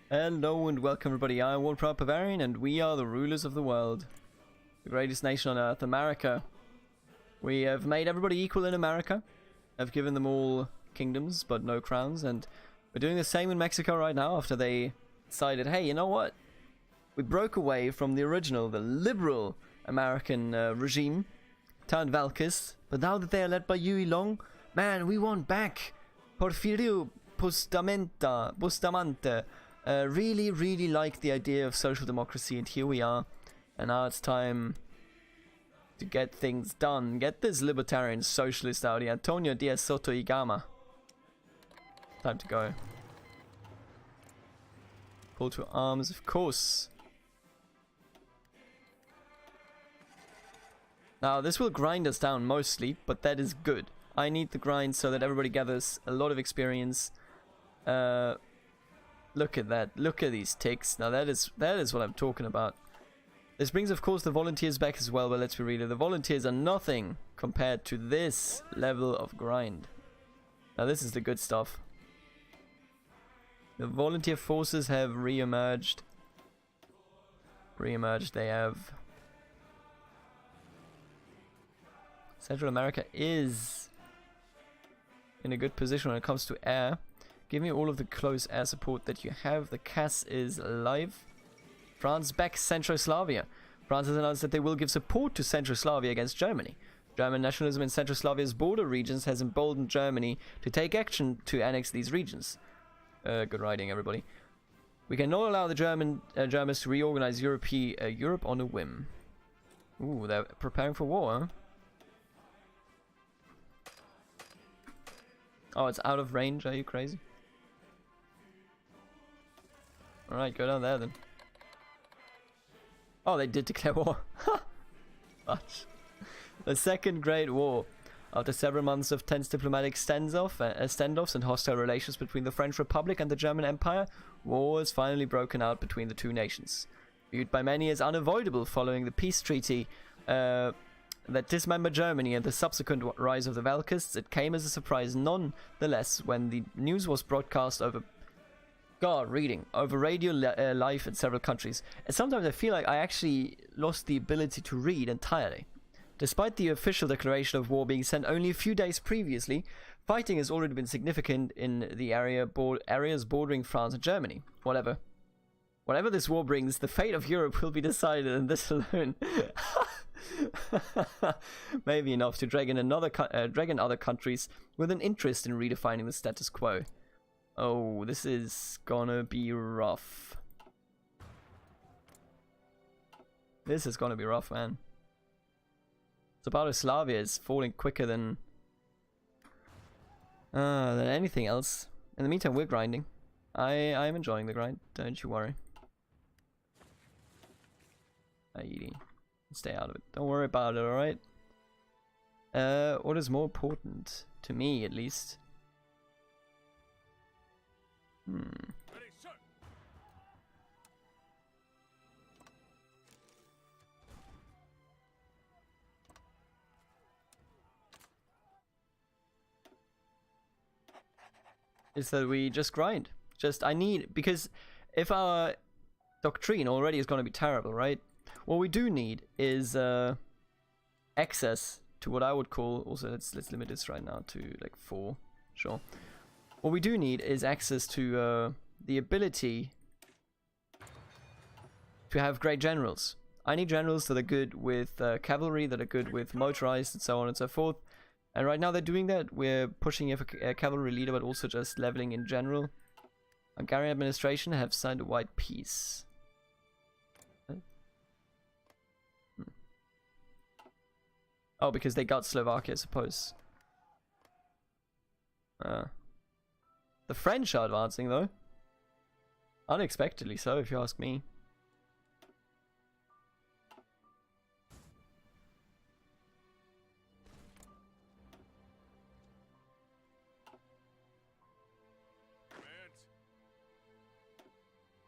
Hello and welcome everybody, I am one proud Bavarian and we are the rulers of the world. The greatest nation on earth, America. We have made everybody equal in America. Have given them all kingdoms but no crowns, and we're doing the same in Mexico right now after they decided, hey, you know what? We broke away from the original, the liberal American regime, turned Valkis, but now that they are led by Yui Long, man, we want back Porfirio Bustamante. Really like the idea of social democracy, and here we are. And now it's time to get things done. Get this libertarian socialist out here, Antonio Diaz Soto y Gama. Time to go. Call to arms, of course. Now, this will grind us down mostly, but that is good. I need the grind so that everybody gathers a lot of experience. Look at that. Look at these ticks. Now that is what I'm talking about. This brings, of course, the volunteers back as well, but let's be real. The volunteers are nothing compared to this level of grind. Now this is the good stuff. The volunteer forces have re-emerged. They have. Central America is in a good position when it comes to air. Give me all of the close air support that you have. The CAS is live. France backs Centroslavia. France has announced that they will give support to Centroslavia against Germany. German nationalism in Centroslavia's border regions has emboldened Germany to take action to annex these regions. Good riding, everybody. We cannot allow the Germans to reorganize Europe on a whim. Ooh, they're preparing for war, huh? Oh, it's out of range. Are you crazy? Alright, go down there then. Oh, they did declare war. Gosh. The Second Great War. After several months of tense diplomatic standoffs and hostile relations between the French Republic and the German Empire, war has finally broken out between the two nations. Viewed by many as unavoidable following the peace treaty that dismembered Germany and the subsequent rise of the Valkists, it came as a surprise nonetheless when the news was broadcast over radio live in several countries. And sometimes I feel like I actually lost the ability to read entirely. Despite the official declaration of war being sent only a few days previously, fighting has already been significant in the areas bordering France and Germany. Whatever this war brings, the fate of Europe will be decided, and this alone may be enough to drag in other countries with an interest in redefining the status quo. Oh, this is gonna be rough. This is gonna be rough, man. Zapatoslavia is falling quicker than anything else. In the meantime, we're grinding. I'm enjoying the grind. Don't you worry. Stay out of it. Don't worry about it. All right. What is more important to me, at least? Ready, sir. Is that we just grind. Because if our doctrine already is going to be terrible, right? What we do need is access to what I would call, also let's limit this right now to like 4, sure. What we do need is access to the ability to have great generals. I need generals that are good with cavalry, that are good with motorized, and so on and so forth. And right now they're doing that. We're pushing a cavalry leader, but also just leveling in general. Hungarian administration have signed a white peace. Oh, because they got Slovakia, I suppose. The French are advancing, though. Unexpectedly so, if you ask me.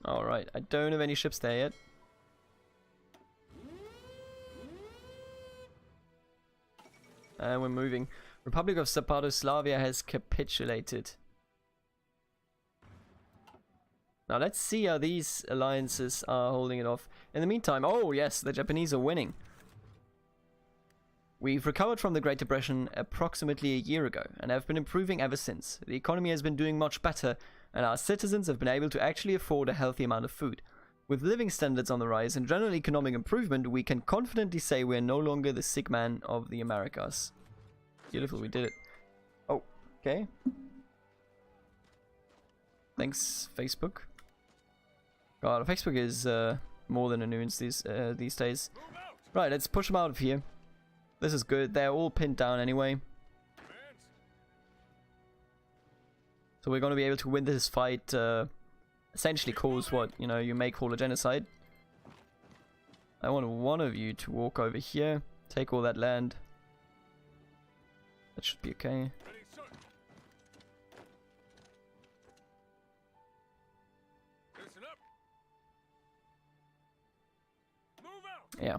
Alright, I don't have any ships there yet. And we're moving. Republic of Zapatoslavia has capitulated. Now let's see how these alliances are holding it off. In the meantime, oh yes, the Japanese are winning. We've recovered from the Great Depression approximately a year ago and have been improving ever since. The economy has been doing much better and our citizens have been able to actually afford a healthy amount of food. With living standards on the rise and general economic improvement, we can confidently say we are no longer the sick man of the Americas. Beautiful, we did it. Oh, okay. Thanks, Facebook. God, Facebook is more than a nuisance these days. Right, let's push them out of here. This is good. They're all pinned down anyway. So we're going to be able to win this fight. Essentially cause what, you know, you may call a genocide. I want one of you to walk over here. Take all that land. That should be okay. Yeah.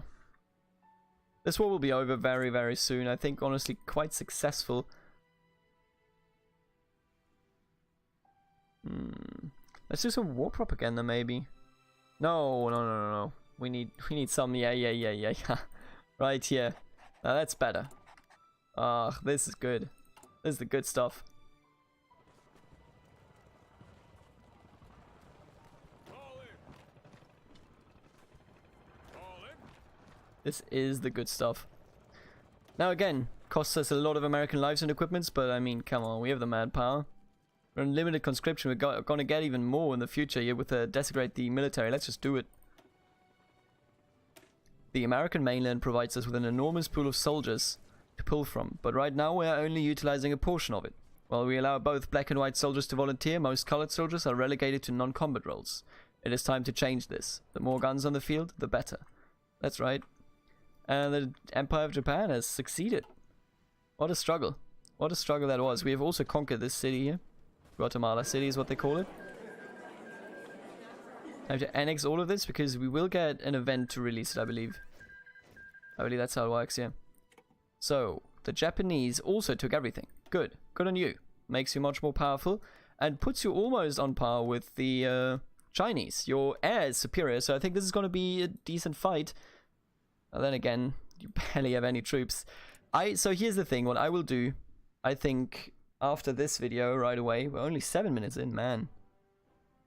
This war will be over very, very soon. I think, honestly, quite successful. Let's do some war propaganda, maybe. No. We need some. Yeah. Right here. Now that's better. Ah, this is good. This is the good stuff. This is the good stuff. Now again, costs us a lot of American lives and equipments, but I mean, come on, we have the manpower. We're unlimited conscription, we're gonna get even more in the future here with desecrate the military. Let's just do it. The American mainland provides us with an enormous pool of soldiers to pull from, but right now we are only utilizing a portion of it. While we allow both black and white soldiers to volunteer, most colored soldiers are relegated to non-combat roles. It is time to change this. The more guns on the field, the better. That's right. And the Empire of Japan has succeeded. What a struggle. What a struggle that was. We have also conquered this city here. Guatemala City is what they call it. I have to annex all of this because we will get an event to release it, I believe. I believe that's how it works, yeah. So, the Japanese also took everything. Good. Good on you. Makes you much more powerful and puts you almost on par with the Chinese. Your air is superior, so I think this is going to be a decent fight. And then again, you barely have any troops. So here's the thing, what I will do, I think after this video right away, we're only 7 minutes in, man.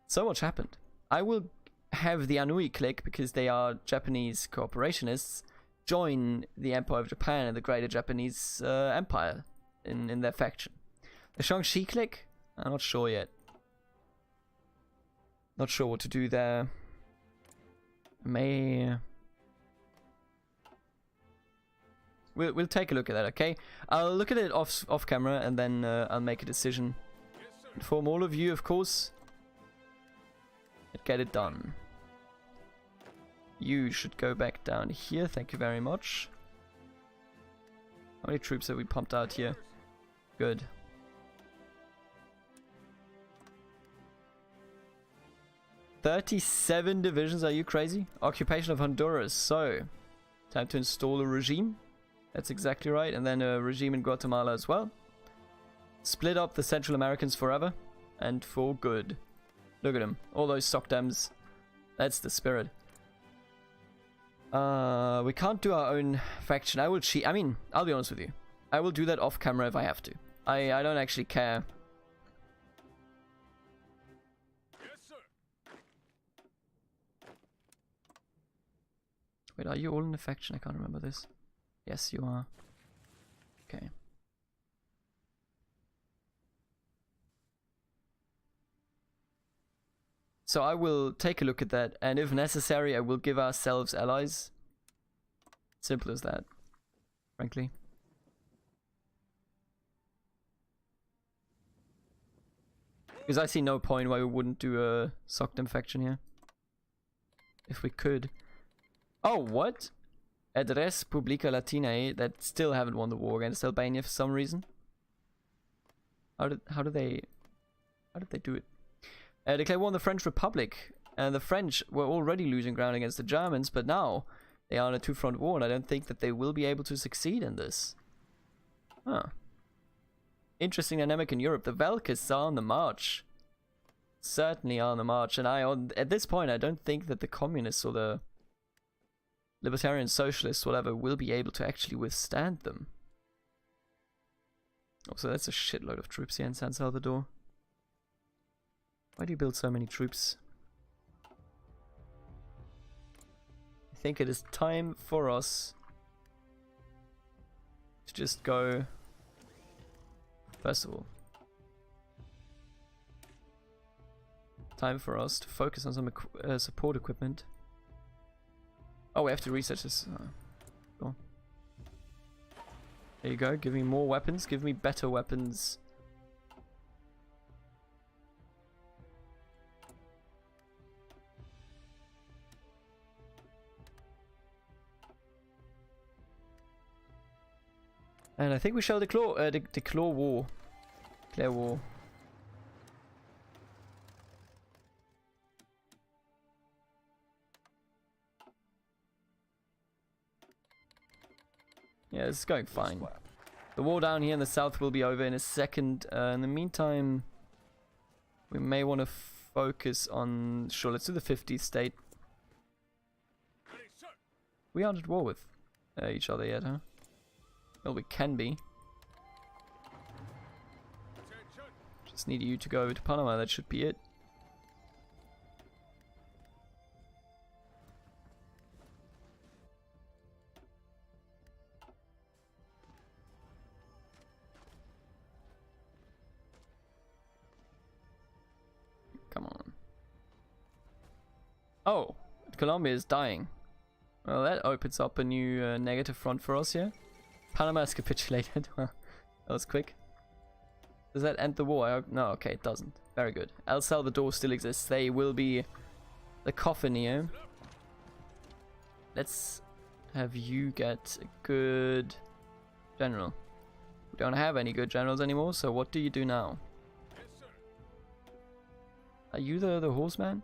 So much happened. I will have the Anui clique, because they are Japanese cooperationists, join the Empire of Japan and the Greater Japanese Empire in their faction. The Shaanxi clique? I'm not sure yet. Not sure what to do there. We'll take a look at that, okay? I'll look at it off camera and then I'll make a decision. Inform all of you, of course. And get it done. You should go back down here, thank you very much. How many troops have we pumped out here? Good. "37 divisions, are you crazy? Occupation of Honduras, so... time to install a regime. That's exactly right, and then a regime in Guatemala as well. Split up the Central Americans forever, and for good. Look at them, all those sock dams. That's the spirit. We can't do our own faction. I will cheat. I mean, I'll be honest with you. I will do that off camera if I have to. I don't actually care. Yes, sir. Wait, are you all in a faction? I can't remember this. Yes, you are. Okay. So I will take a look at that, and if necessary, I will give ourselves allies. Simple as that, frankly. Because I see no point why we wouldn't do a Socdem faction here. If we could. Oh, what? Address Publica Latinae that still haven't won the war against Albania for some reason. How did they do it? Declare war on the French Republic, and the French were already losing ground against the Germans, but now they are in a two-front war, and I don't think that they will be able to succeed in this. Huh. Interesting dynamic in Europe. The Velkists are on the march. certainly are on the march, and at this point I don't think that the communists or the libertarian socialists, whatever, will be able to actually withstand them. Also, that's a shitload of troops here in San Salvador. Why do you build so many troops? I think it is time for us to just go. First of all, time for us to focus on some support equipment. Oh, we have to research this. Cool. There you go. Give me more weapons. Give me better weapons. And I think we shall declare war. Declare war. Yeah, it's going fine. The war down here in the south will be over in a second. In the meantime, we may want to focus on... Sure, let's do the 50th state. We aren't at war with each other yet, huh? Well, we can be. Just need you to go over to Panama, that should be it. Come on. Oh, Colombia is dying. Well, that opens up a new negative front for us here. Panama has capitulated. Well, that was quick. Does that end the war? I hope no, okay, it doesn't. Very good. El Salvador still exists. They will be the coffin here. Let's have you get a good general. We don't have any good generals anymore, so what do you do now? Are you the horseman?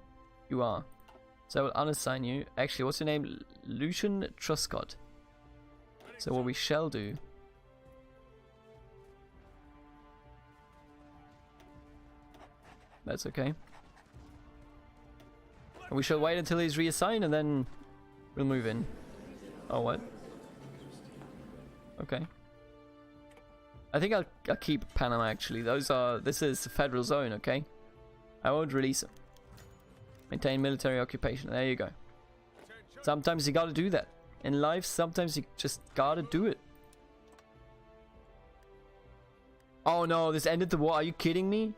You are. So I will unassign you. Actually, what's your name? Lucian Truscott. So what we shall do... That's okay. And we shall wait until he's reassigned and then we'll move in. Oh, what? Okay. I think I'll keep Panama actually. This is a federal zone, okay? I won't release him. Maintain military occupation. There you go. Sometimes you gotta do that. In life, sometimes you just gotta do it. Oh no, this ended the war. Are you kidding me?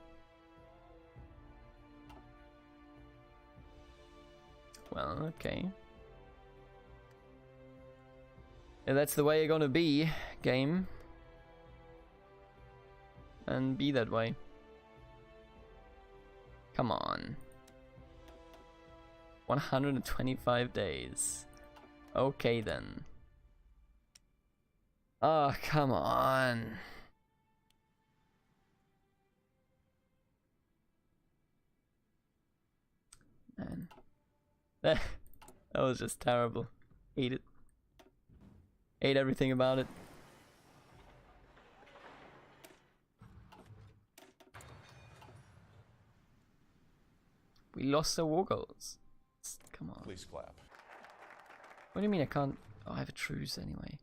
Well, okay. Yeah, that's the way you're gonna be, game. And be that way. Come on. 125 days. Okay then. Oh, come on. Man. That was just terrible. Hate it. Hate everything about it. We lost our war goals. Come on. Please clap. What do you mean I can't? Oh, I have a truce anyway.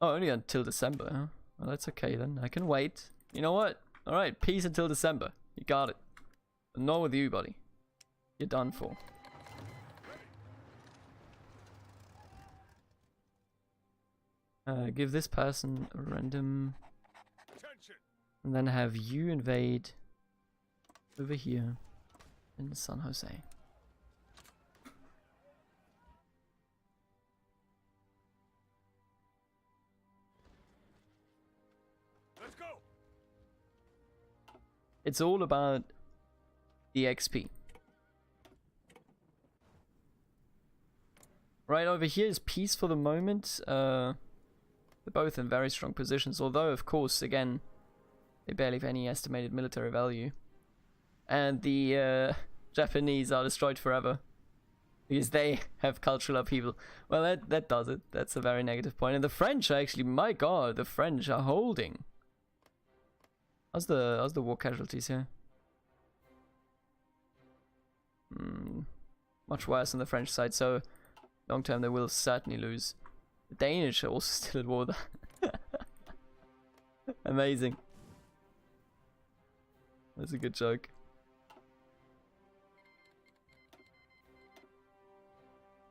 Oh, only until December, huh? Well, that's okay then. I can wait. You know what? Alright, peace until December. You got it. But not with you, buddy. You're done for. Give this person a random... And then have you invade over here in San Jose. Let's go. It's all about the XP. Right over here is peace for the moment. They're both in very strong positions, although of course again they barely have any estimated military value. And the Japanese are destroyed forever because they have cultural upheaval. Well, that does it. That's a very negative point. And the French are actually, my god, the French are holding. How's the war casualties here? much worse on the French side, so long term they will certainly lose. The Danish are also still at war. Amazing. That's a good joke.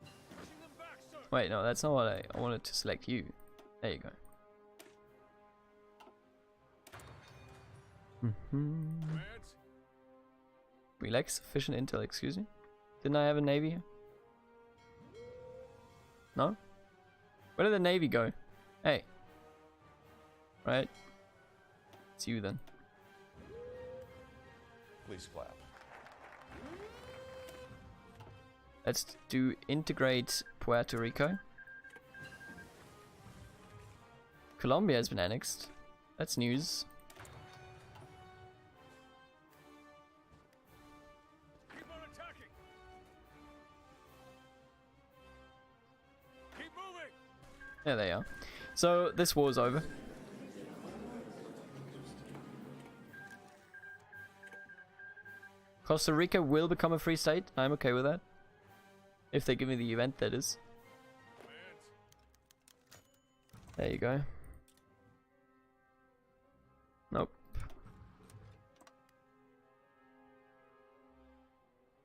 Pushing them back, sir. Wait, no, that's not what I wanted to select you. There you go. Advance. We lack sufficient intel, excuse me. Didn't I have a navy here? No? Where did the navy go? Hey. Right. It's you then. Please clap. Let's do integrate Puerto Rico. Colombia has been annexed. That's news. Keep on attacking. Keep moving. There they are. So this war's over. Costa Rica will become a free state. I'm okay with that. If they give me the event, that is. Advance. There you go. Nope.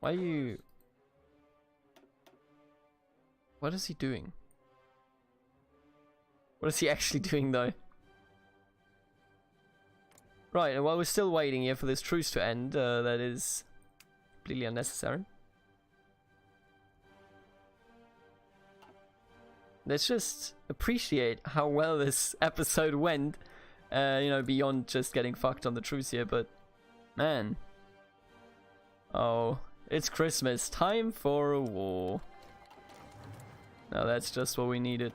Why are you... What is he doing? What is he actually doing though? Right, and while we're still waiting here for this truce to end, that is completely unnecessary. Let's just appreciate how well this episode went. You know, beyond just getting fucked on the truce here, but man. Oh, it's Christmas. Time for a war. Now that's just what we needed.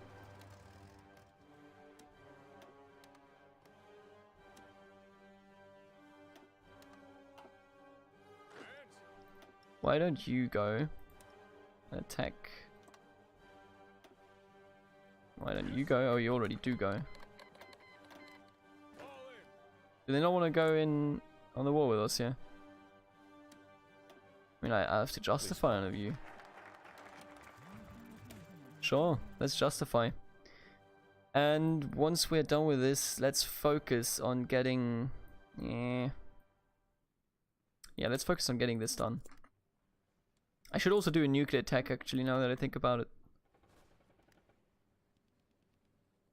Why don't you go attack? Why don't you go? Oh, you already do go. Fall in. Do they not want to go in on the war with us, yeah? I mean, I have to justify one of you. Sure, let's justify. And once we're done with this, let's focus on getting... Yeah, let's focus on getting this done. I should also do a nuclear attack, actually, now that I think about it.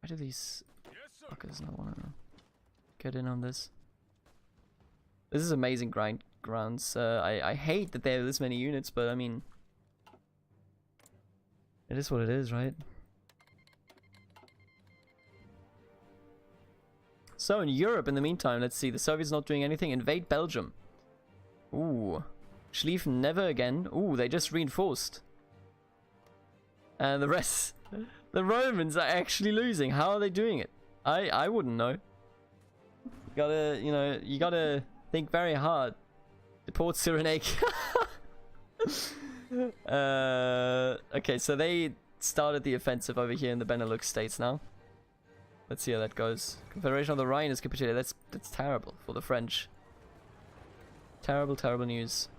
Why do these Yes, sir. fuckers not want to get in on this? This is amazing grounds. I hate that there are this many units, but I mean... It is what it is, right? So in Europe, in the meantime, let's see. The Soviets not doing anything. Invade Belgium. Ooh. Schlieffen never again. Ooh, they just reinforced. And the rest... The Romans are actually losing. How are they doing it? I wouldn't know. You gotta, you know, you gotta think very hard. Deport Cyrenaica. Okay, so they started the offensive over here in the Benelux states now. Let's see how that goes. Confederation of the Rhine has capitulated. That's terrible for the French. Terrible, terrible news.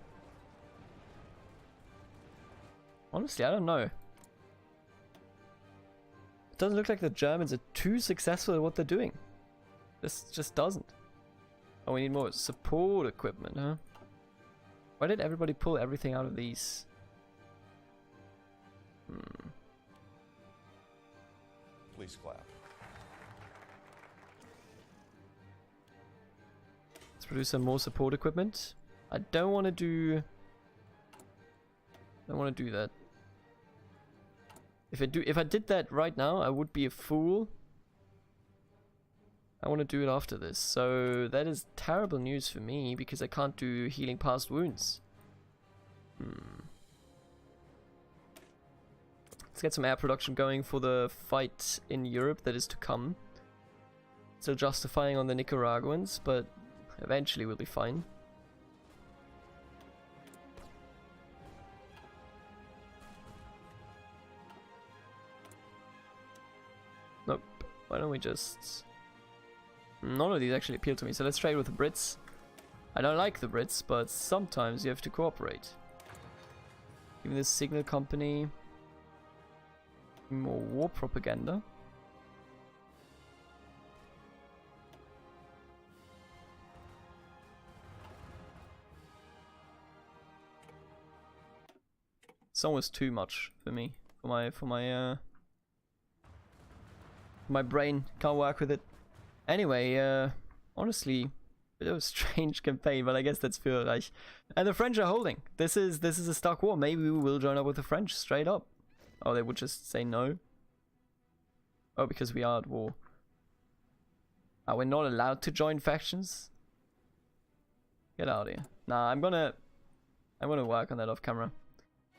Honestly, I don't know. It doesn't look like the Germans are too successful at what they're doing. This just doesn't. Oh, we need more support equipment, huh? Why did everybody pull everything out of these? Please clap. Let's produce some more support equipment. I don't want to do... I don't want to do that. If I did that right now, I would be a fool. I want to do it after this. So that is terrible news for me because I can't do healing past wounds. Let's get some air production going for the fight in Europe that is to come. Still justifying on the Nicaraguans, but eventually we'll be fine. Nope. Why don't we just... None of these actually appeal to me, so let's trade with the Brits. I don't like the Brits, but sometimes you have to cooperate. Give me the signal company more war propaganda. It's almost too much for me, for my brain. Can't work with it. Anyway, honestly, bit of a strange campaign, but I guess that's Führerreich. And the French are holding. This is a stuck war. Maybe we will join up with the French straight up. Oh, they would just say no. Oh, because we are at war. Are we not allowed to join factions? Get out of here. Nah, I'm gonna work on that off camera.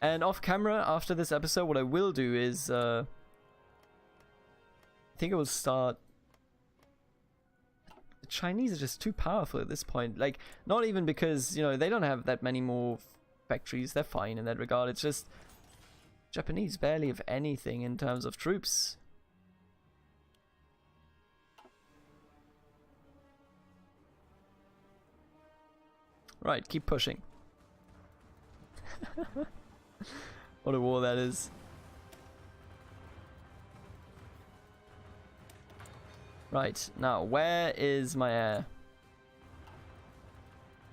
And off camera, after this episode, what I will do is, I think I will start... The Chinese are just too powerful at this point. Like, not even because, you know, they don't have that many more factories. They're fine in that regard. It's just... Japanese barely have anything in terms of troops. Right, keep pushing. What a war that is. Right, now, where is my air?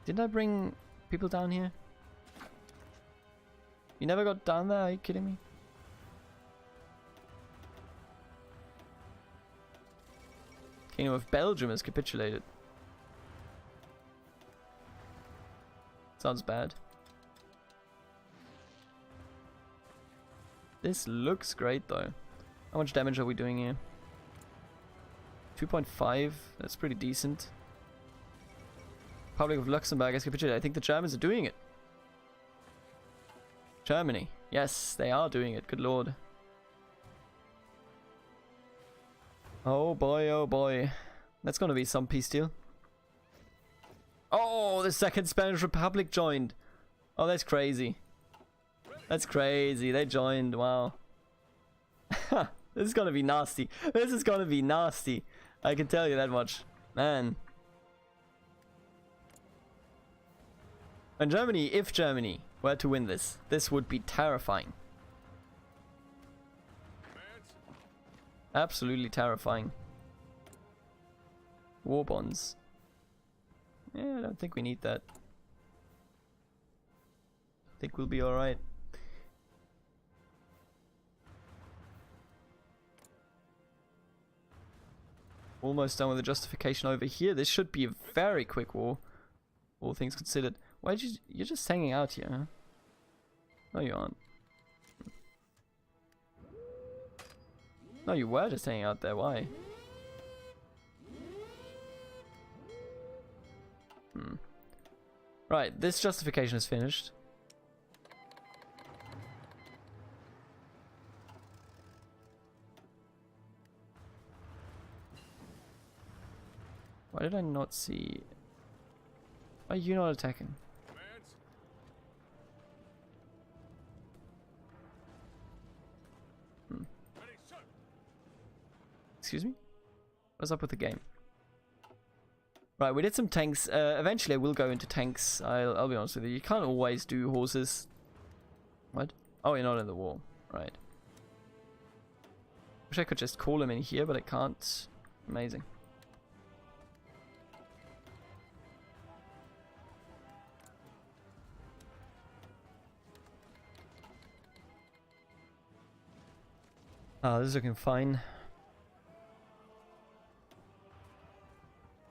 Didn't I bring people down here? You never got down there? Are you kidding me? Kingdom of Belgium has capitulated. Sounds bad. This looks great though. How much damage are we doing here? 2.5, that's pretty decent. Republic of Luxembourg has capitulated. I think the Germans are doing it. Germany. Yes, they are doing it. Good lord. Oh boy, oh boy. That's gonna be some peace deal. Oh, the Second Spanish Republic joined. Oh, that's crazy. That's crazy. They joined. Wow. This is gonna be nasty. This is gonna be nasty. I can tell you that much. Man. And Germany, if Germany were to win this, this would be terrifying. Absolutely terrifying. War bonds. Yeah, I don't think we need that. I think we'll be alright. Almost done with the justification over here. This should be a very quick war, all things considered. Why did you're just hanging out here, huh? No, you aren't. No, you were just hanging out there. Why? Right, this justification is finished. Why did I not see... Why are you not attacking? Excuse me? What's up with the game? Right, we did some tanks. Eventually I will go into tanks. I'll be honest with you. You can't always do horses. What? Oh, you're not in the war. Right. Wish I could just call him in here, but I can't. Amazing. Ah, this is looking fine.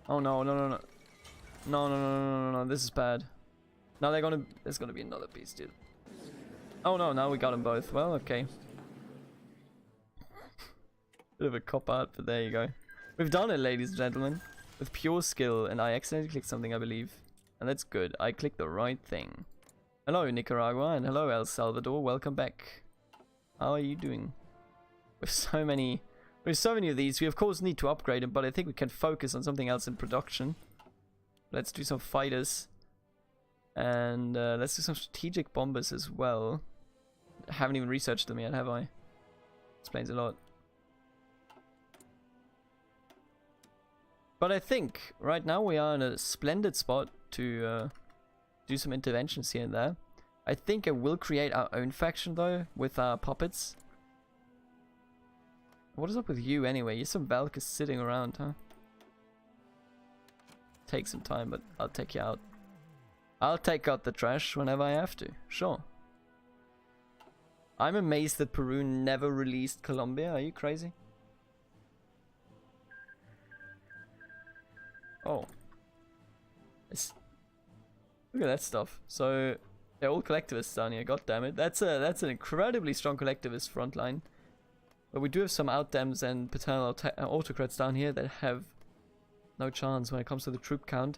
Oh no, no, no, no. No, no, no, no, no, no, this is bad. Now there's gonna be another beast, dude. Oh no, now we got them both. Well, okay. Bit of a cop-out, but there you go. We've done it, ladies and gentlemen. With pure skill, and I accidentally clicked something, I believe. And that's good. I clicked the right thing. Hello, Nicaragua, and hello, El Salvador. Welcome back. How are you doing? With so many of these, we of course need to upgrade them, but I think we can focus on something else in production. Let's do some fighters. And let's do some strategic bombers as well. I haven't even researched them yet, have I? Explains a lot. But I think right now we are in a splendid spot to do some interventions here and there. I think I will create our own faction though, with our puppets. What is up with you anyway? You're some Valkyrs sitting around, huh? Take some time, but I'll take you out. I'll take out the trash whenever I have to, sure. I'm amazed that Peru never released Colombia. Are you crazy? Oh. Look at that stuff. So they're all collectivists down here. God damn it! That's an incredibly strong collectivist front line. But we do have some outdems and paternal autocrats down here that have no chance when it comes to the troop count.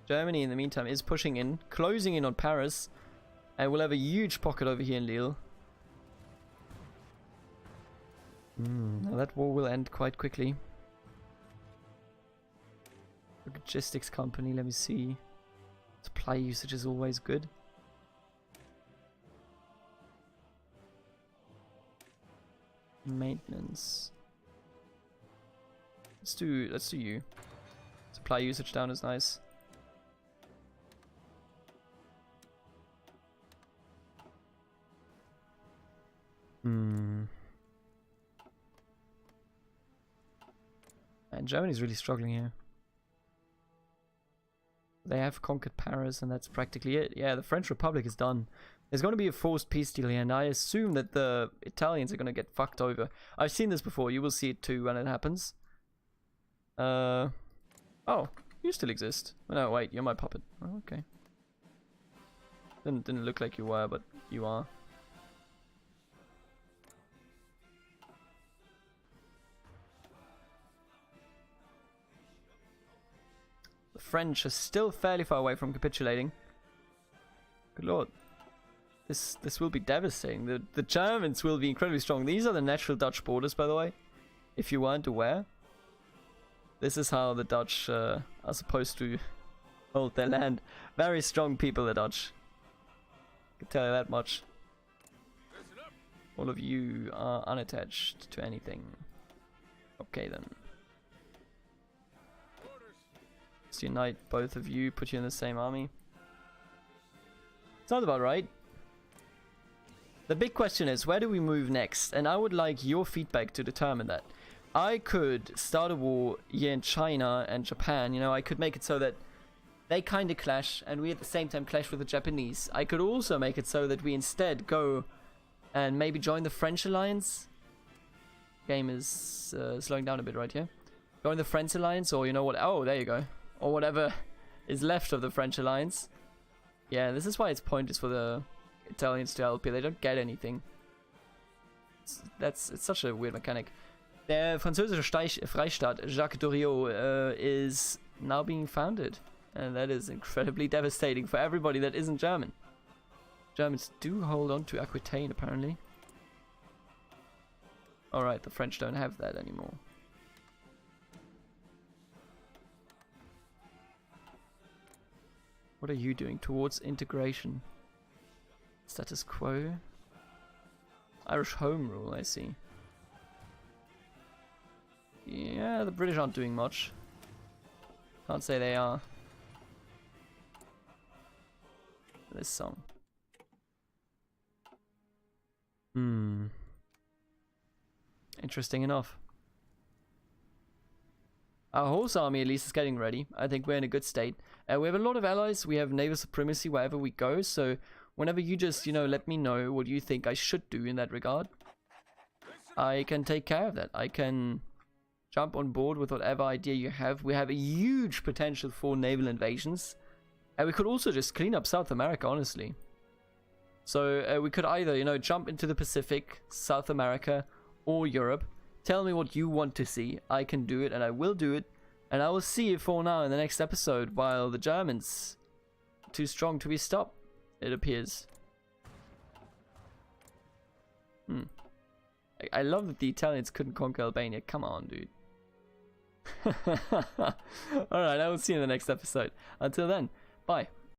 Germany, in the meantime, is pushing in, closing in on Paris, and we'll have a huge pocket over here in Lille. Now that war will end quite quickly. Logistics company, let me see. Supply usage is always good. Maintenance. Let's do you. Supply usage down is nice. And Germany's really struggling here. They have conquered Paris and that's practically it. Yeah, the French Republic is done. There's going to be a forced peace deal here and I assume that the Italians are going to get fucked over. I've seen this before, you will see it too when it happens. Oh, you still exist. Oh, no, wait, you're my puppet. Oh, okay. Didn't look like you were, but you are. The French are still fairly far away from capitulating. Good lord. This will be devastating. The Germans will be incredibly strong. These are the natural Dutch borders, by the way. If you weren't aware. This is how the Dutch are supposed to hold their land. Very strong people, the Dutch. I can tell you that much. All of you are unattached to anything. Okay then. Let's unite both of you, put you in the same army. Sounds about right. The big question is, where do we move next? And I would like your feedback to determine that. I could start a war here in China and Japan. You know, I could make it so that they kind of clash and we at the same time clash with the Japanese. I could also make it so that we instead go and maybe join the French alliance. Game is slowing down a bit right here. Join the French alliance, or you know what? Oh, there you go. Or whatever is left of the French alliance. Yeah, this is why it's pointless for the Italians to help you. They don't get anything. It's such a weird mechanic. Der französische Freistaat Jacques Doriot is now being founded. And that is incredibly devastating for everybody that isn't German. Germans do hold on to Aquitaine, apparently. Alright, the French don't have that anymore. What are you doing towards integration? Status quo? Irish Home Rule, I see. Yeah, the British aren't doing much. Can't say they are. This song. Interesting enough. Our horse army at least is getting ready. I think we're in a good state. We have a lot of allies. We have naval supremacy wherever we go. So whenever you just, you know, let me know what you think I should do in that regard, I can take care of that. I can jump on board with whatever idea you have. We have a huge potential for naval invasions. And we could also just clean up South America, honestly. So we could either, you know, jump into the Pacific, South America, or Europe. Tell me what you want to see. I can do it, and I will do it. And I will see you for now in the next episode, while the Germans are too strong to be stopped, it appears. I love that the Italians couldn't conquer Albania. Come on, dude. Alright, I will see you in the next episode. Until then, bye.